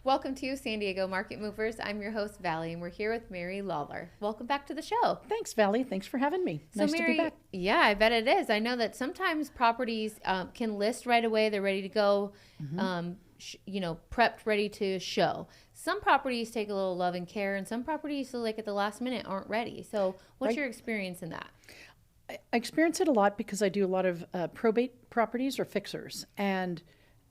Welcome to San Diego Market Movers. I'm your host, Valley, and we're here with Mary Lawler. Welcome back to the show. Thanks, Valley. Thanks for having me. Nice Mary, to be back. Yeah, I bet it is. I know that sometimes properties can list right away. They're ready to go, prepped, ready to show. Some properties take a little love and care, and some properties, like at the last minute, aren't ready. So what's your experience in that? I experience it a lot because I do a lot of probate properties or fixers. And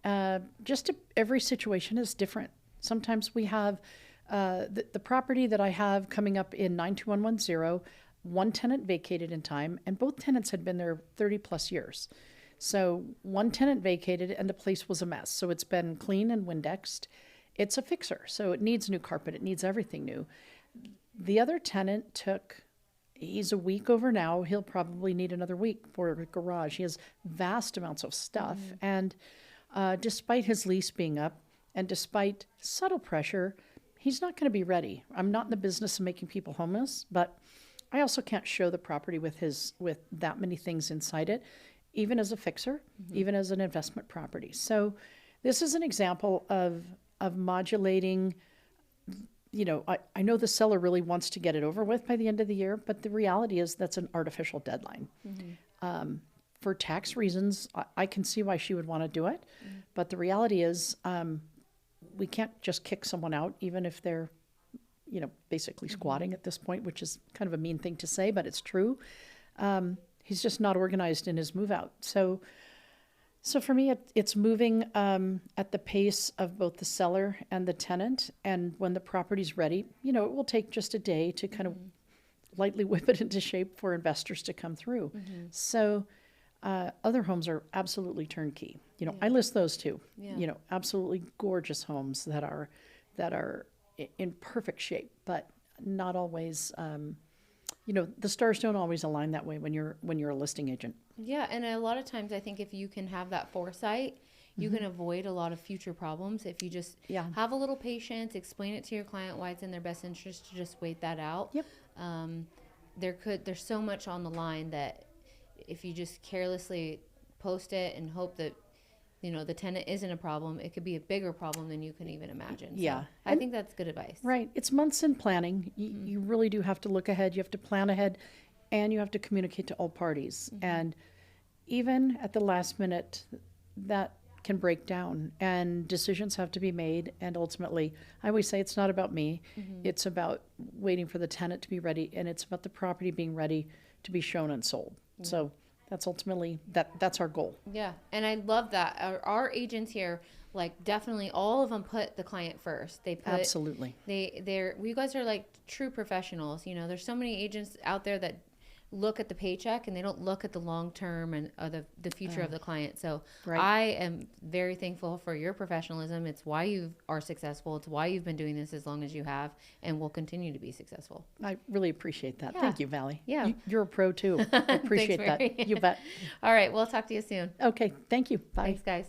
every situation is different. Sometimes we have the property that I have coming up in 92110, one tenant vacated in time, and both tenants had been there 30 plus years. So one tenant vacated and the place was a mess. So it's been clean and Windexed. It's a fixer, so it needs new carpet. It needs everything new. The other tenant he's a week over now. He'll probably need another week for a garage. He has vast amounts of stuff. And despite his lease being up, and despite subtle pressure, he's not going to be ready. I'm not in the business of making people homeless, but I also can't show the property with that many things inside it, even as a fixer, even as an investment property. So this is an example of modulating. I know the seller really wants to get it over with by the end of the year, but the reality is that's an artificial deadline. For tax reasons, I can see why she would want to do it, but the reality is we can't just kick someone out, even if they're, basically squatting at this point, which is kind of a mean thing to say, but it's true. He's just not organized in his move out. So for me, it's moving at the pace of both the seller and the tenant. And when the property's ready, it will take just a day to kind of lightly whip it into shape for investors to come through. So other homes are absolutely turnkey. I list those too. Absolutely gorgeous homes that are in perfect shape, but not always. The stars don't always align that way when you're a listing agent. Yeah, and a lot of times I think if you can have that foresight, you can avoid a lot of future problems if you just have a little patience, explain it to your client why it's in their best interest to just wait that out. Yep. There's so much on the line that if you just carelessly post it and hope that the tenant isn't a problem, it could be a bigger problem than you can even imagine. Yeah. So I think that's good advice. Right. It's months in planning. You really do have to look ahead. You have to plan ahead, and you have to communicate to all parties. And even at the last minute, that can break down and decisions have to be made. And ultimately, I always say it's not about me. It's about waiting for the tenant to be ready, and it's about the property being ready to be shown and sold. So that's ultimately, that's our goal. Yeah, and I love that. Our agents here, definitely all of them put the client first. They put, absolutely. You guys are like true professionals. There's so many agents out there that look at the paycheck and they don't look at the long term and the future of the client. So I am very thankful for your professionalism. It's why you are successful. It's why you've been doing this as long as you have and will continue to be successful. I really appreciate that. Yeah. Thank you, Valley. Yeah. You're a pro too. I appreciate Thanks, Mary. that. You bet. All right. We'll talk to you soon. Okay. Thank you. Bye. Thanks, guys.